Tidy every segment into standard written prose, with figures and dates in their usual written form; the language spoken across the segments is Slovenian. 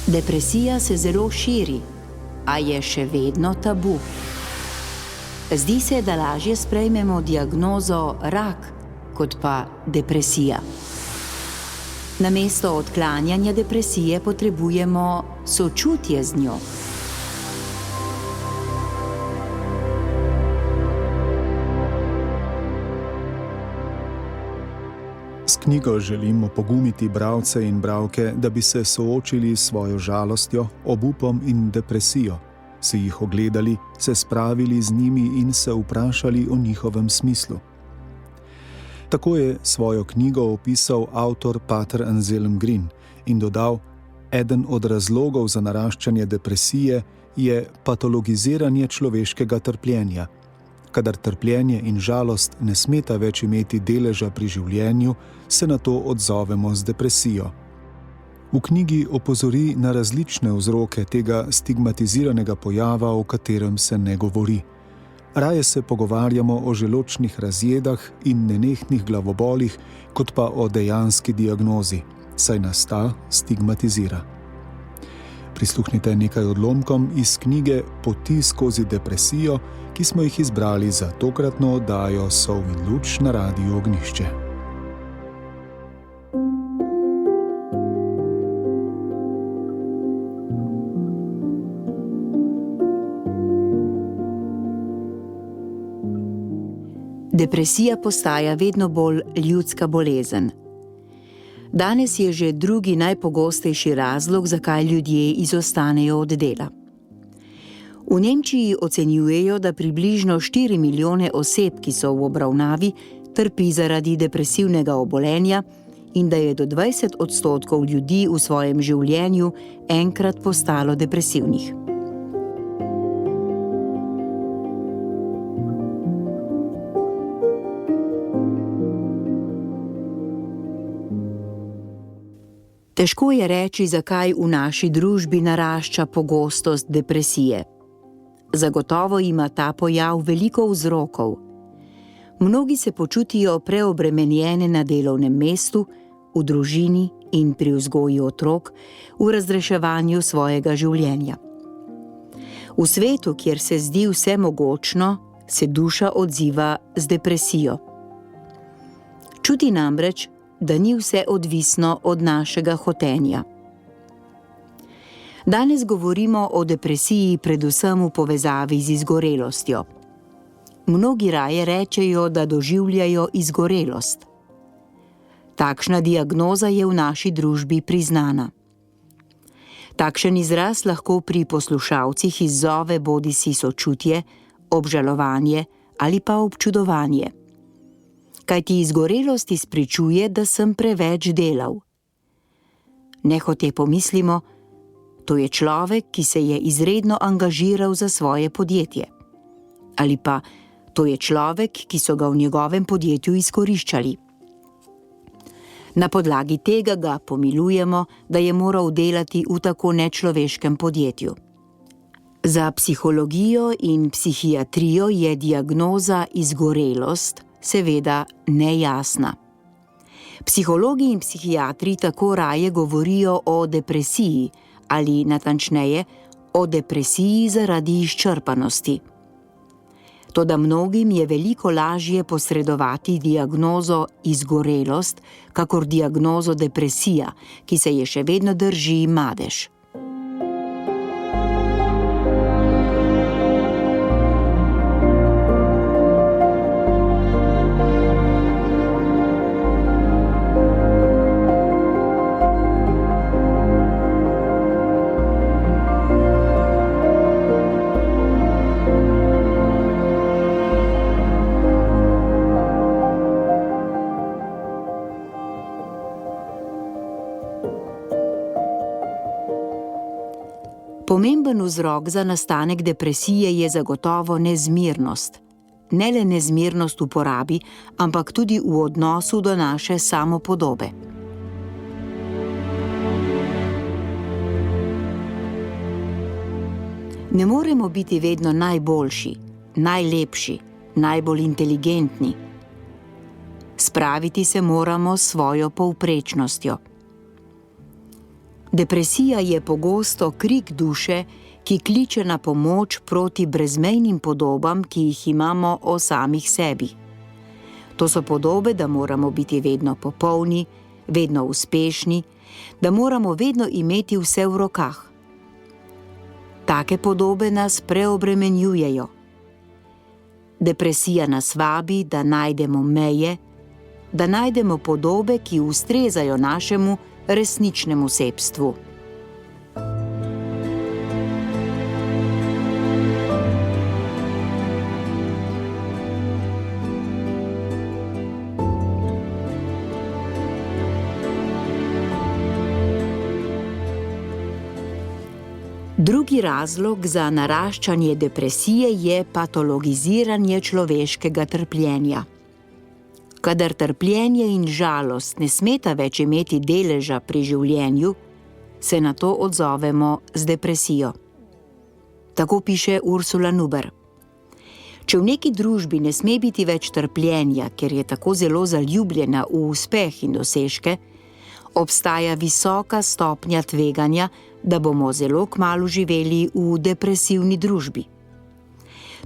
Depresija se zelo širi, a je še vedno tabu. Zdi se, da lažje sprejmemo diagnozo rak, kot pa depresija. Namesto odklanjanja depresije potrebujemo sočutje z njo. S knjigo želimo pogumiti bralce in bralke, da bi se soočili s svojo žalostjo, obupom in depresijo, si jih ogledali, se spravili z njimi in se vprašali o njihovem smislu. Tako je svojo knjigo opisal avtor Pater Anselm Green in dodal: eden od razlogov za naraščanje depresije je patologiziranje človeškega trpljenja. Kadar trpljenje in žalost ne smeta več imeti deleža pri življenju, se na to odzovemo z depresijo. V knjigi opozori na različne vzroke tega stigmatiziranega pojava, o katerem se ne govori. Raje se pogovarjamo o želodčnih razjedah in nenehnih glavobolih, kot pa o dejanski diagnozi, saj nas ta stigmatizira. Prisluhnite nekaj odlomkom iz knjige Poti skozi depresijo, ki smo jih izbrali za tokratno oddajo Sol in luč na Radiu Ognjišče. Depresija postaja vedno bolj ljudska bolezen. Danes je že drugi najpogostejši razlog, zakaj ljudje izostanejo od dela. V Nemčiji ocenjujejo, da približno 4 milijone oseb, ki so v obravnavi, trpi zaradi depresivnega obolenja in da je do 20% ljudi v svojem življenju enkrat postalo depresivnih. Težko je reči, zakaj v naši družbi narašča pogostost depresije. Zagotovo ima ta pojav veliko vzrokov. Mnogi se počutijo preobremenjene na delovnem mestu, v družini in pri vzgoji otrok, v razreševanju svojega življenja. V svetu, kjer se zdi vse mogočno, se duša odziva z depresijo. Čuti namreč, da ni vse odvisno od našega hotenja. Danes govorimo o depresiji predvsem v povezavi z izgorelostjo. Mnogi raje rečejo, da doživljajo izgorelost. Takšna diagnoza je v naši družbi priznana. Takšen izraz lahko pri poslušalcih izzove bodisi sočutje, obžalovanje ali pa občudovanje. Kajti izgorelost izpričuje, da sem preveč delal. Nehote pomislimo, to je človek, ki se je izredno angažiral za svoje podjetje. Ali pa, to je človek, ki so ga v njegovem podjetju izkoriščali. Na podlagi tega ga pomilujemo, da je moral delati v tako nečloveškem podjetju. Za psihologijo in psihiatrijo je diagnoza izgorelost seveda nejasna. Psihologi in psihiatri tako raje govorijo o depresiji, ali natančneje, o depresiji zaradi izčrpanosti. Toda mnogim je veliko lažje posredovati diagnozo izgorelost, kakor diagnozo depresija, ki se je še vedno drži madež. Pomemben vzrok za nastanek depresije je zagotovo nezmirnost. Ne le nezmirnost v porabi, ampak tudi v odnosu do naše samopodobe. Ne moremo biti vedno najboljši, najlepši, najbolj inteligentni. Spraviti se moramo s svojo povprečnostjo. Depresija je pogosto krik duše, ki kliče na pomoč proti brezmejnim podobam, ki jih imamo o samih sebi. To so podobe, da moramo biti vedno popolni, vedno uspešni, da moramo vedno imeti vse v rokah. Take podobe nas preobremenjujejo. Depresija nas vabi, da najdemo meje, da najdemo podobe, ki ustrezajo našemu resničnemu sebstvu. Drugi razlog za naraščanje depresije je patologiziranje človeškega trpljenja. Kadar trpljenje in žalost ne smeta več imeti deleža pri življenju, se na to odzovemo z depresijo. Tako piše Ursula Nuber. Če v neki družbi ne sme biti več trpljenja, ker je tako zelo zaljubljena v uspeh in dosežke, obstaja visoka stopnja tveganja, da bomo zelo kmalu živeli v depresivni družbi.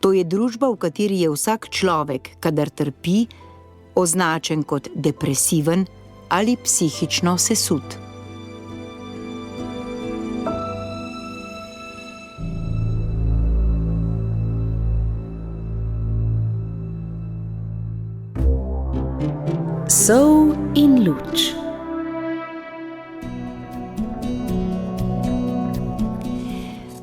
To je družba, v kateri je vsak človek, kadar trpi, označen kot depresiven ali psihično sesut. Sol in luč.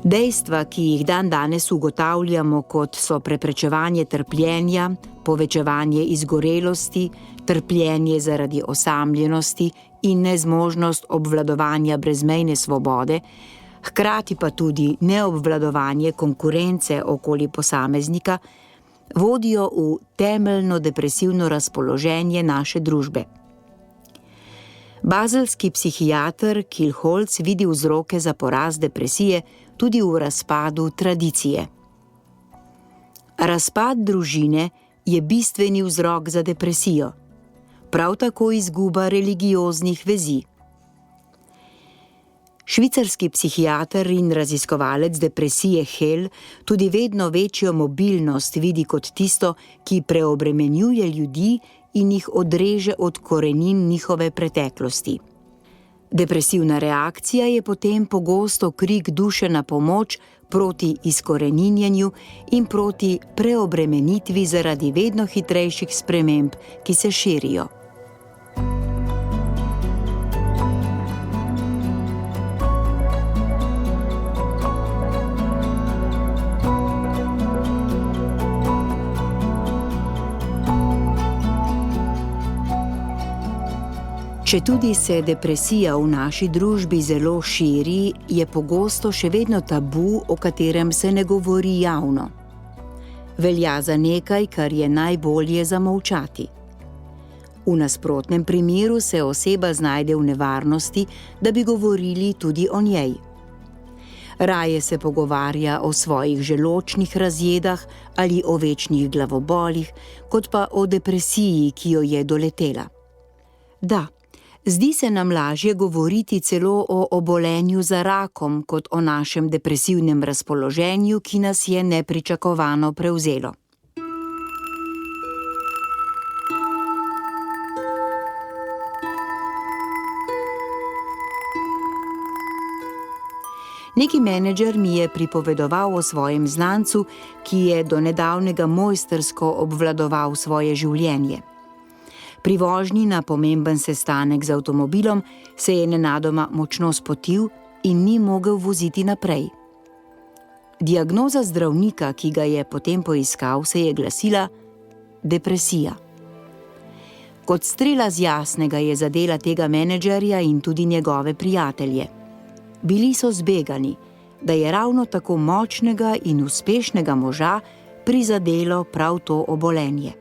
Dejstva, ki jih dandanes ugotavljamo, kot so preprečevanje trpljenja, povečevanje izgorelosti, trpljenje zaradi osamljenosti in nezmožnost obvladovanja brezmejne svobode, hkrati pa tudi neobvladovanje konkurence okoli posameznika, vodijo v temeljno depresivno razpoloženje naše družbe. Bazelski psihiater Kiel Holz vidi vzroke za porast depresije tudi v razpadu tradicije. Razpad družine je bistveni vzrok za depresijo, prav tako izguba religioznih vezi. Švicarski psihiater in raziskovalec depresije Hell tudi vedno večjo mobilnost vidi kot tisto, ki preobremenjuje ljudi in jih odreže od korenin njihove preteklosti. Depresivna reakcija je potem pogosto krik duše na pomoč proti izkoreninjenju in proti preobremenitvi zaradi vedno hitrejših sprememb, ki se širijo. Četudi se depresija v naši družbi zelo širi, je pogosto še vedno tabu, o katerem se ne govori javno. Velja za nekaj, kar je najbolje zamolčati. V nasprotnem primeru se oseba znajde v nevarnosti, da bi govorili tudi o njej. Raje se pogovarja o svojih želodčnih razjedah ali o večnih glavobolih, kot pa o depresiji, ki jo je doletela. Da, zdi se nam lažje govoriti celo o obolenju za rakom, kot o našem depresivnem razpoloženju, ki nas je nepričakovano prevzelo. Neki menedžer mi je pripovedoval o svojem znancu, ki je do nedavnega mojstrsko obvladoval svoje življenje. Pri vožnji na pomemben sestanek z avtomobilom se je nenadoma močno spotil in ni mogel voziti naprej. Diagnoza zdravnika, ki ga je potem poiskal, se je glasila depresija. Kot strela z jasnega je zadela tega menedžerja in tudi njegove prijatelje. Bili so zbegani, da je ravno tako močnega in uspešnega moža prizadelo prav to obolenje.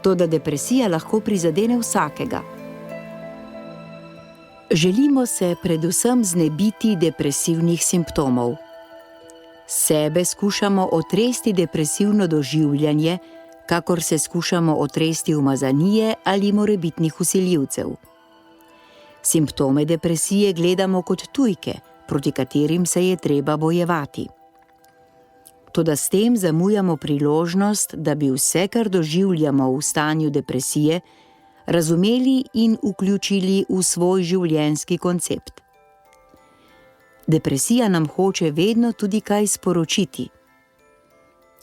Toda depresija lahko prizadene vsakega. Želimo se predvsem znebiti depresivnih simptomov. Sebe skušamo otresti depresivno doživljanje, kakor se skušamo otresti umazanije ali morebitnih vsiljivcev. Simptome depresije gledamo kot tujke, proti katerim se je treba bojevati. Toda s tem zamujamo priložnost, da bi vse, kar doživljamo v stanju depresije, razumeli in vključili v svoj življenjski koncept. Depresija nam hoče vedno tudi kaj sporočiti.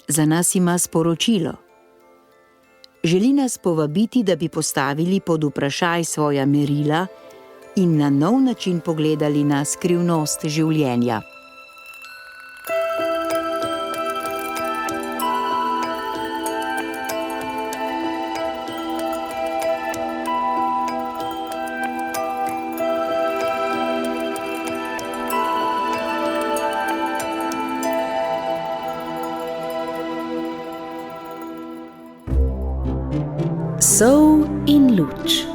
Za nas ima sporočilo. Želi nas povabiti, da bi postavili pod vprašaj svoja merila in na nov način pogledali na skrivnost življenja. Sol in luč.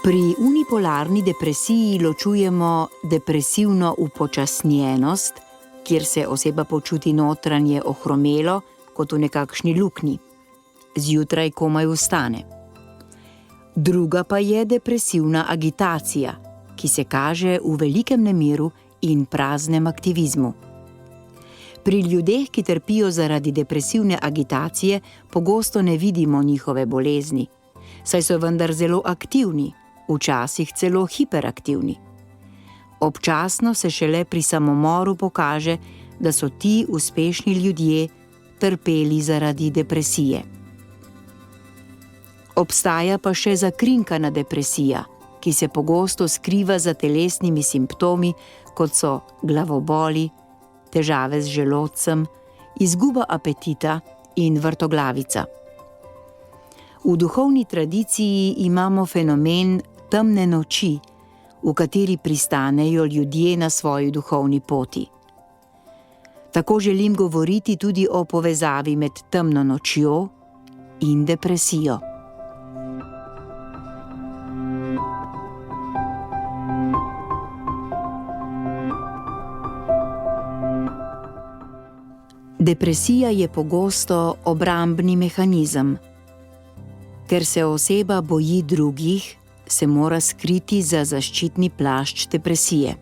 Pri unipolarni depresiji ločujemo depresivno upočasnjenost, kjer se oseba počuti notranje ohromelo, kot v nekakšni luknji. Zjutraj komaj vstane. Druga pa je depresivna agitacija, ki se kaže v velikem nemiru in praznem aktivizmu. Pri ljudeh, ki trpijo zaradi depresivne agitacije, pogosto ne vidimo njihove bolezni, saj so vendar zelo aktivni, včasih celo hiperaktivni. Občasno se šele pri samomoru pokaže, da so ti uspešni ljudje trpeli zaradi depresije. Obstaja pa še zakrinkana depresija, ki se pogosto skriva za telesnimi simptomi, kot so glavoboli, težave z želodcem, izguba apetita in vrtoglavica. V duhovni tradiciji imamo fenomen temne noči, v kateri pristanejo ljudje na svoji duhovni poti. Tako želim govoriti tudi o povezavi med temno nočjo in depresijo. Depresija je pogosto obrambni mehanizem. Ker se oseba boji drugih, se mora skriti za zaščitni plašč depresije.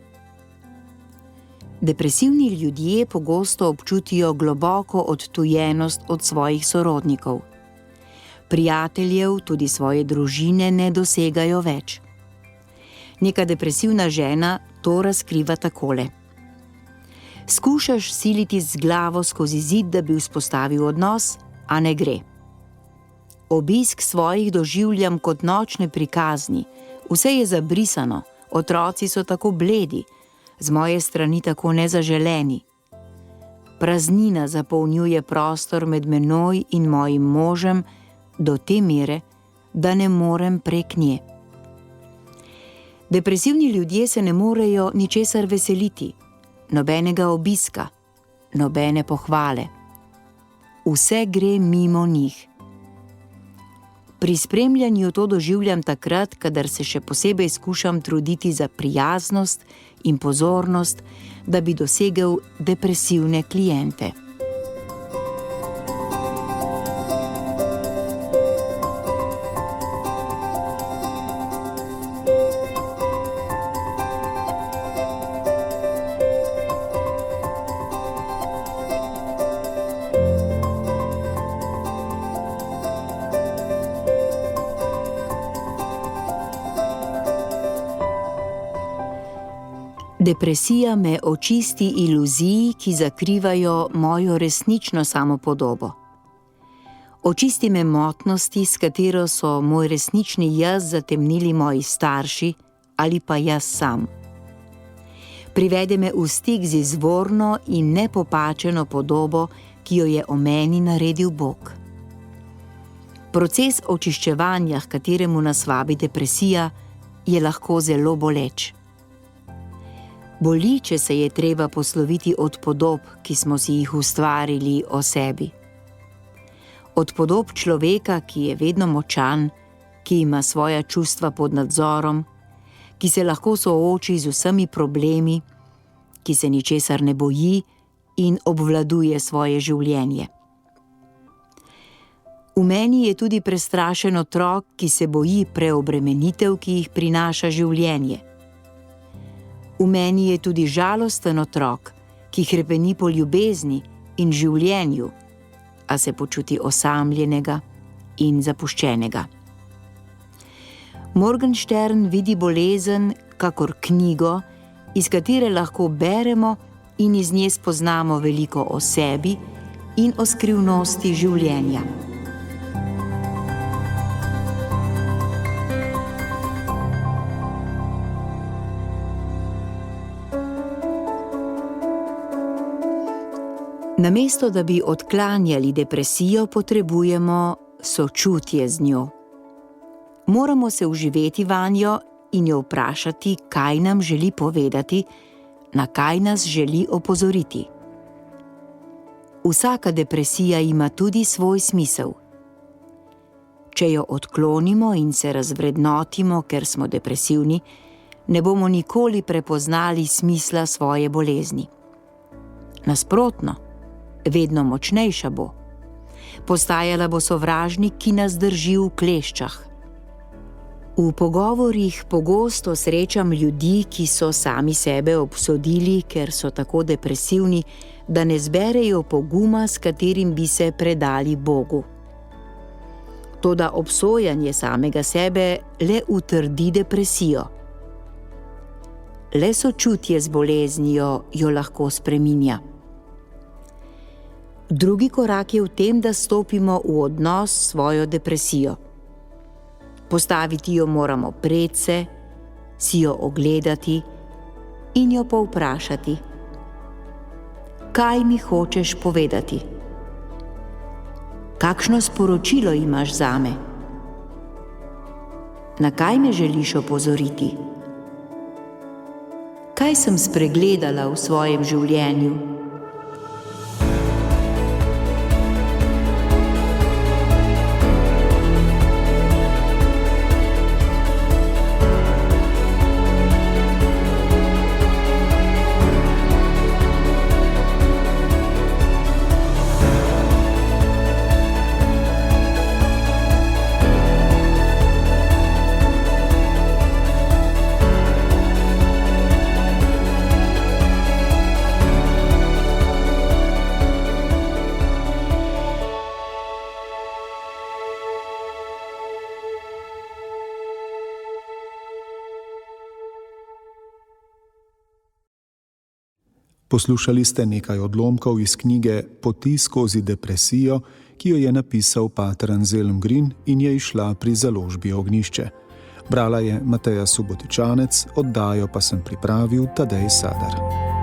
Depresivni ljudje pogosto občutijo globoko odtujenost od svojih sorodnikov. Prijateljev, tudi svoje družine ne dosegajo več. Neka depresivna žena to razkriva takole. Skušaš siliti z glavo skozi zid, da bi vzpostavil odnos, a ne gre. Obisk svojih doživljam kot nočne prikazni, vse je zabrisano, otroci so tako bledi, z moje strani tako nezaželeni. Praznina zapolnjuje prostor med menoj in mojim možem do te mere, da ne morem prek nje. Depresivni ljudje se ne morejo ničesar veseliti, nobenega obiska, nobene pohvale. Vse gre mimo njih. Pri spremljanju to doživljam takrat, kadar se še posebej skušam truditi za prijaznost in pozornost, da bi dosegel depresivne kliente. Depresija me očisti iluzij, ki zakrivajo mojo resnično samopodobo. Očisti me motnosti, s katero so moj resnični jaz zatemnili moji starši ali pa jaz sam. Privede me v stik z izvorno in nepopačeno podobo, ki jo je o meni naredil Bog. Proces očiščevanja, h kateremu nas vabi depresija, je lahko zelo boleč. Boli, če se je treba posloviti od podob, ki smo si jih ustvarili o sebi. Od podob človeka, ki je vedno močan, ki ima svoja čustva pod nadzorom, ki se lahko sooči z vsemi problemi, ki se ničesar ne boji in obvladuje svoje življenje. V meni je tudi prestrašen otrok, ki se boji preobremenitev, ki jih prinaša življenje. V meni je tudi žalosten otrok, ki hrepeni po ljubezni in življenju, a se počuti osamljenega in zapuščenega. Morgenstern vidi bolezen kakor knjigo, iz katere lahko beremo in iz nje spoznamo veliko o sebi in o skrivnosti življenja. Namesto da bi odklanjali depresijo, potrebujemo sočutje z njo. Moramo se vživeti vanjo in jo vprašati, kaj nam želi povedati, na kaj nas želi opozoriti. Vsaka depresija ima tudi svoj smisel. Če jo odklonimo in se razvrednotimo, ker smo depresivni, ne bomo nikoli prepoznali smisla svoje bolezni. Nasprotno, vedno močnejša bo. Postajala bo sovražnik, ki nas drži v kleščah. V pogovorih pogosto srečam ljudi, ki so sami sebe obsodili, ker so tako depresivni, da ne zberejo poguma, s katerim bi se predali Bogu. Toda obsojanje samega sebe le utrdi depresijo. Le sočutje z boleznijo jo lahko spreminja. Drugi korak je v tem, da stopimo v odnos s svojo depresijo. Postaviti jo moramo predse, si jo ogledati in jo povprašati. Kaj mi hočeš povedati? Kakšno sporočilo imaš zame? Na kaj me želiš opozoriti? Kaj sem spregledala v svojem življenju? Poslušali ste nekaj odlomkov iz knjige Poti skozi depresijo, ki jo je napisal pater Anselm Green in je izšla pri založbi Ognjišče. Brala je Mateja Subotičanec, oddajo pa sem pripravil Tadej Sadar.